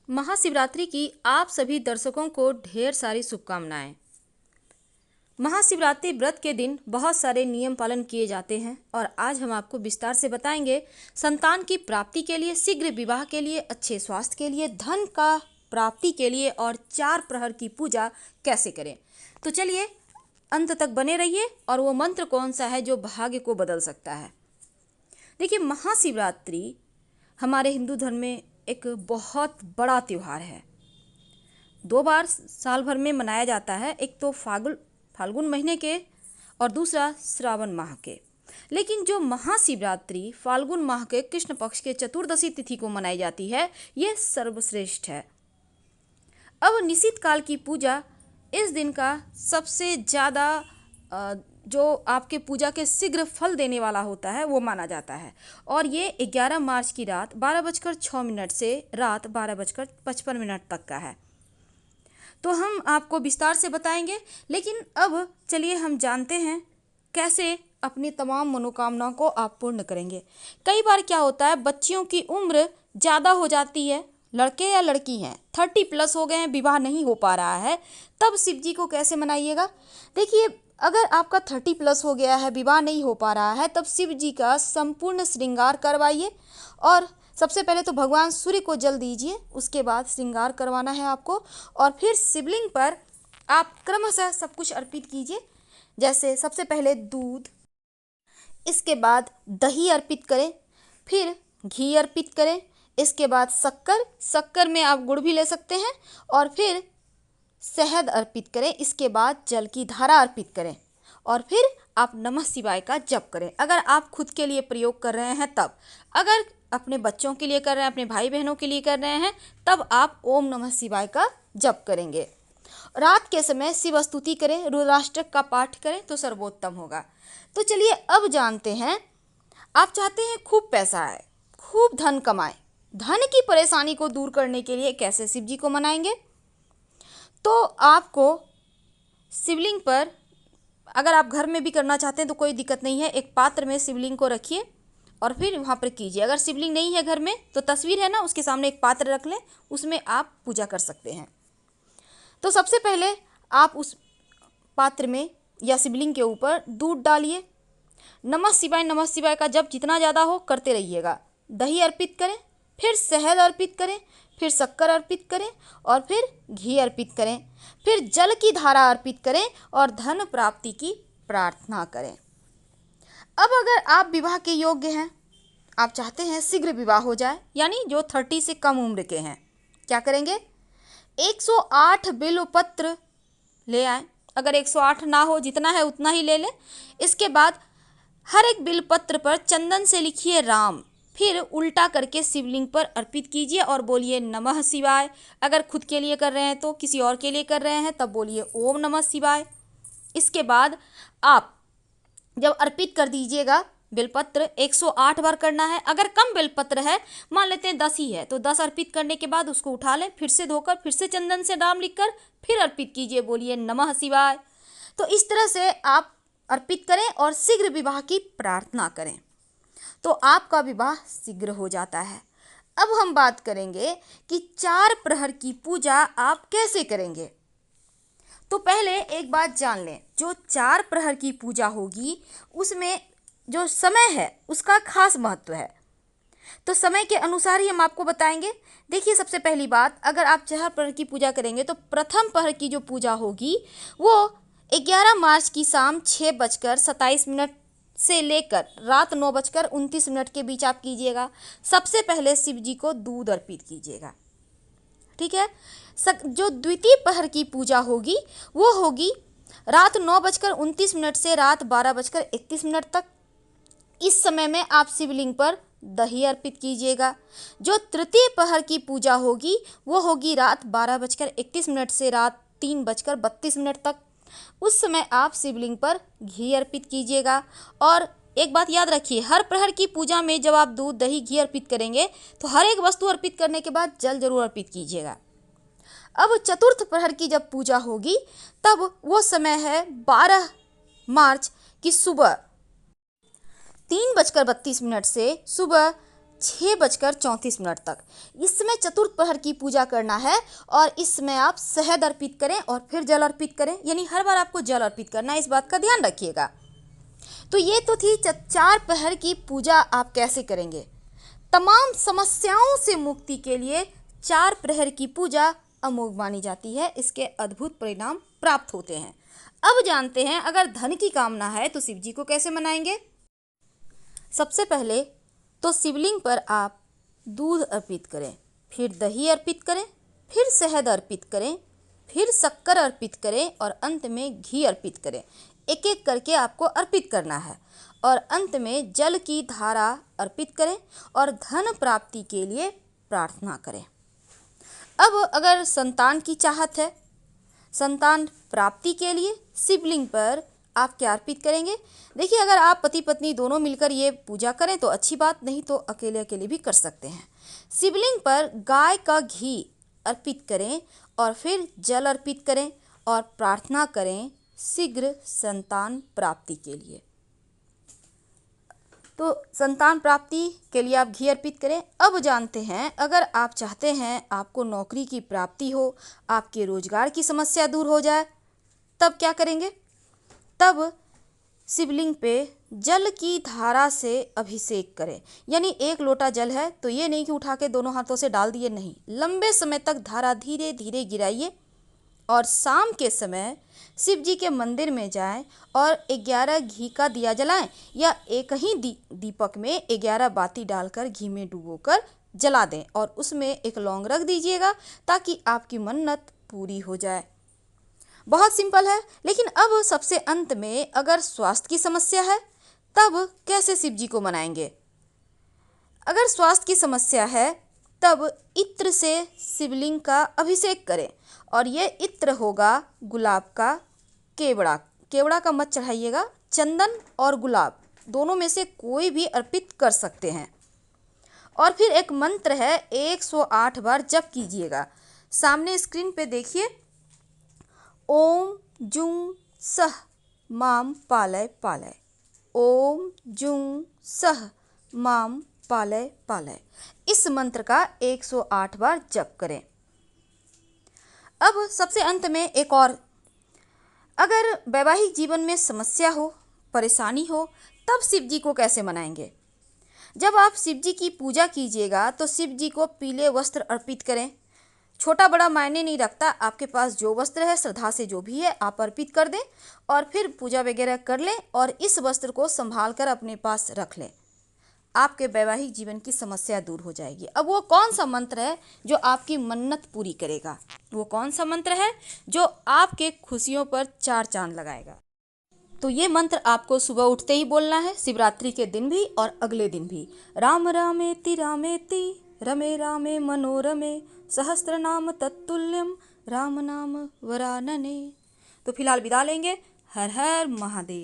महाशिवरात्रि की आप सभी दर्शकों को ढेर सारी शुभकामनाएं। महाशिवरात्रि व्रत के दिन बहुत सारे नियम पालन किए जाते हैं और आज हम आपको विस्तार से बताएंगे संतान की प्राप्ति के लिए, शीघ्र विवाह के लिए, अच्छे स्वास्थ्य के लिए, धन का प्राप्ति के लिए और 4 प्रहर की पूजा कैसे करें। तो चलिए अंत तक बने रहिए और वो मंत्र कौन सा है जो भाग्य को बदल सकता है। देखिए, महाशिवरात्रि हमारे हिंदू धर्म में एक बहुत बड़ा त्यौहार है। 2 बार साल भर में मनाया जाता है, एक तो फाल्गुन महीने के और दूसरा श्रावण माह के। लेकिन जो महाशिवरात्रि फाल्गुन माह के कृष्ण पक्ष के चतुर्दशी तिथि को मनाई जाती है, ये सर्वश्रेष्ठ है। अब निश्चित काल की पूजा इस दिन का सबसे ज़्यादा जो आपके पूजा के शीघ्र फल देने वाला होता है वो माना जाता है और ये 11 मार्च की रात 12:06 से रात 12:55 तक का है। तो हम आपको विस्तार से बताएंगे, लेकिन अब चलिए हम जानते हैं कैसे अपनी तमाम मनोकामनाओं को आप पूर्ण करेंगे। कई बार क्या होता है, बच्चियों की उम्र ज़्यादा हो जाती है, लड़के या लड़की हैं, 30+ हो गए हैं, विवाह नहीं हो पा रहा है, तब शिव जी को कैसे मनाइएगा। देखिए, अगर आपका 30+ हो गया है, विवाह नहीं हो पा रहा है, तब शिव जी का संपूर्ण श्रृंगार करवाइए और सबसे पहले तो भगवान सूर्य को जल दीजिए, उसके बाद श्रृंगार करवाना है आपको और फिर शिवलिंग पर आप क्रमशः सब कुछ अर्पित कीजिए। जैसे सबसे पहले दूध, इसके बाद दही अर्पित करें, फिर घी अर्पित करें, इसके बाद शक्कर में आप गुड़ भी ले सकते हैं और फिर शहद अर्पित करें, इसके बाद जल की धारा अर्पित करें और फिर आप नमः शिवाय का जप करें। अगर आप खुद के लिए प्रयोग कर रहे हैं तब, अगर अपने बच्चों के लिए कर रहे हैं, अपने भाई बहनों के लिए कर रहे हैं, तब आप ओम नमः शिवाय का जप करेंगे। रात के समय शिव स्तुति करें, रुद्राष्टक का पाठ करें तो सर्वोत्तम होगा। तो चलिए अब जानते हैं, आप चाहते हैं खूब पैसा आए, खूब धन कमाएं, धन की परेशानी को दूर करने के लिए कैसे शिव जी को मनाएंगे। तो आपको शिवलिंग पर, अगर आप घर में भी करना चाहते हैं तो कोई दिक्कत नहीं है, एक पात्र में शिवलिंग को रखिए और फिर वहाँ पर कीजिए। अगर शिवलिंग नहीं है घर में तो तस्वीर है ना, उसके सामने एक पात्र रख लें, उसमें आप पूजा कर सकते हैं। तो सबसे पहले आप उस पात्र में या शिवलिंग के ऊपर दूध डालिए, नमः शिवाय का जप जितना ज़्यादा हो करते रहिएगा। दही अर्पित करें, फिर शहद अर्पित करें, फिर शक्कर अर्पित करें और फिर घी अर्पित करें, फिर जल की धारा अर्पित करें और धन प्राप्ति की प्रार्थना करें। अब अगर आप विवाह के योग्य हैं, आप चाहते हैं शीघ्र विवाह हो जाए, यानी जो 30 से कम उम्र के हैं, क्या करेंगे, 108 बिल्व पत्र ले आए। अगर 108 ना हो, जितना है उतना ही ले लें। इसके बाद हर एक बिल्व पत्र पर चंदन से लिखिए राम, फिर उल्टा करके शिवलिंग पर अर्पित कीजिए और बोलिए नमः शिवाय। अगर खुद के लिए कर रहे हैं तो, किसी और के लिए कर रहे हैं तब बोलिए ओम नमः शिवाय। इसके बाद आप जब अर्पित कर दीजिएगा, बेलपत्र 108 बार करना है। अगर कम बेलपत्र है, मान लेते हैं 10 ही है, तो 10 अर्पित करने के बाद उसको उठा लें, फिर से धोकर, फिर से चंदन से नाम लिखकर फिर अर्पित कीजिए, बोलिए नमः शिवाय। तो इस तरह से आप अर्पित करें और शीघ्र विवाह की प्रार्थना करें तो आपका विवाह शीघ्र हो जाता है। अब हम बात करेंगे कि 4 प्रहर की पूजा आप कैसे करेंगे। तो पहले एक बात जान लें, जो 4 प्रहर की पूजा होगी उसमें जो समय है उसका खास महत्व है। तो समय के अनुसार ही हम आपको बताएंगे। देखिए, सबसे पहली बात, अगर आप 4 प्रहर की पूजा करेंगे तो प्रथम प्रहर की जो पूजा होगी वो 11 मार्च की शाम 6:27 से लेकर रात 9:29 के बीच आप कीजिएगा। सबसे पहले शिव जी को दूध अर्पित कीजिएगा, ठीक है। जो द्वितीय प्रहर की पूजा होगी वो होगी रात 9:29 से रात 12:31 तक। इस समय में आप शिवलिंग पर दही अर्पित कीजिएगा। जो तृतीय प्रहर की पूजा होगी वो होगी रात 12:31 से रात 3:32 तक। उस समय आप शिवलिंग पर घी अर्पित कीजिएगा। और एक बात याद रखिए, हर प्रहर की पूजा में जब आप दूध, दही, घी अर्पित करेंगे तो हर एक वस्तु अर्पित करने के बाद जल जरूर अर्पित कीजिएगा। अब चतुर्थ प्रहर की जब पूजा होगी तब वो समय है 12 मार्च की सुबह 3:32 से सुबह 6:34 तक। इसमें चतुर्थ प्रहर की पूजा करना है और इसमें आप शहद अर्पित करें और फिर जल अर्पित करें, यानी हर बार आपको जल अर्पित करना है, इस बात का ध्यान रखिएगा। तो ये तो थी 4 प्रहर की पूजा आप कैसे करेंगे। तमाम समस्याओं से मुक्ति के लिए 4 प्रहर की पूजा अमोघ मानी जाती है, इसके अद्भुत परिणाम प्राप्त होते हैं। अब जानते हैं अगर धन की कामना है तो शिव जी को कैसे मनाएंगे। सबसे पहले तो शिवलिंग पर आप दूध अर्पित करें, फिर दही अर्पित करें, फिर शहद अर्पित करें, फिर शक्कर अर्पित करें और अंत में घी अर्पित करें। एक एक करके आपको अर्पित करना है और अंत में जल की धारा अर्पित करें और धन प्राप्ति के लिए प्रार्थना करें। अब अगर संतान की चाहत है, संतान प्राप्ति के लिए शिवलिंग पर आप क्या अर्पित करेंगे। देखिए, अगर आप पति पत्नी दोनों मिलकर ये पूजा करें तो अच्छी बात, नहीं तो अकेले अकेले भी कर सकते हैं। शिवलिंग पर गाय का घी अर्पित करें और फिर जल अर्पित करें और प्रार्थना करें शीघ्र संतान प्राप्ति के लिए। तो संतान प्राप्ति के लिए आप घी अर्पित करें। अब जानते हैं अगर आप चाहते हैं आपको नौकरी की प्राप्ति हो, आपके रोजगार की समस्या दूर हो जाए, तब क्या करेंगे। तब शिवलिंग पे जल की धारा से अभिषेक करें, यानी 1 लोटा जल है तो ये नहीं कि उठा के दोनों हाथों से डाल दिए, नहीं, लंबे समय तक धारा धीरे धीरे गिराइए और शाम के समय शिव जी के मंदिर में जाएं और 11 घी का दिया जलाएं या एक ही दीपक में 11 बाती डालकर घी में डुबोकर जला दें और उसमें एक लौंग रख दीजिएगा ताकि आपकी मन्नत पूरी हो जाए। बहुत सिंपल है। लेकिन अब सबसे अंत में अगर स्वास्थ्य की समस्या है तब कैसे शिव जी को मनाएंगे। अगर स्वास्थ्य की समस्या है तब इत्र से शिवलिंग का अभिषेक करें और ये इत्र होगा गुलाब का केवड़ा का मत चढ़ाइएगा, चंदन और गुलाब दोनों में से कोई भी अर्पित कर सकते हैं। और फिर एक मंत्र है, 108 बार जप कीजिएगा। सामने स्क्रीन पे देखिए, ओम जुं सह माम पालय पालय, ओम जुं सह माम पालय पालय। इस मंत्र का 108 बार जप करें। अब सबसे अंत में एक और, अगर वैवाहिक जीवन में समस्या हो, परेशानी हो, तब शिव जी को कैसे मनाएंगे। जब आप शिव जी की पूजा कीजिएगा तो शिव जी को पीले वस्त्र अर्पित करें। छोटा बड़ा मायने नहीं रखता, आपके पास जो वस्त्र है, श्रद्धा से जो भी है आप अर्पित कर दें और फिर पूजा वगैरह कर लें और इस वस्त्र को संभाल कर अपने पास रख लें। आपके वैवाहिक जीवन की समस्या दूर हो जाएगी। अब वो कौन सा मंत्र है जो आपकी मन्नत पूरी करेगा, वो कौन सा मंत्र है जो आपके खुशियों पर 4 चांद लगाएगा। तो ये मंत्र आपको सुबह उठते ही बोलना है, शिवरात्रि के दिन भी और अगले दिन भी। राम रामेति रमे रामे मनोरमे सहस्रनाम तत्तुल्यम राम नाम वरानने। तो फिलहाल विदा लेंगे। हर हर महादेव।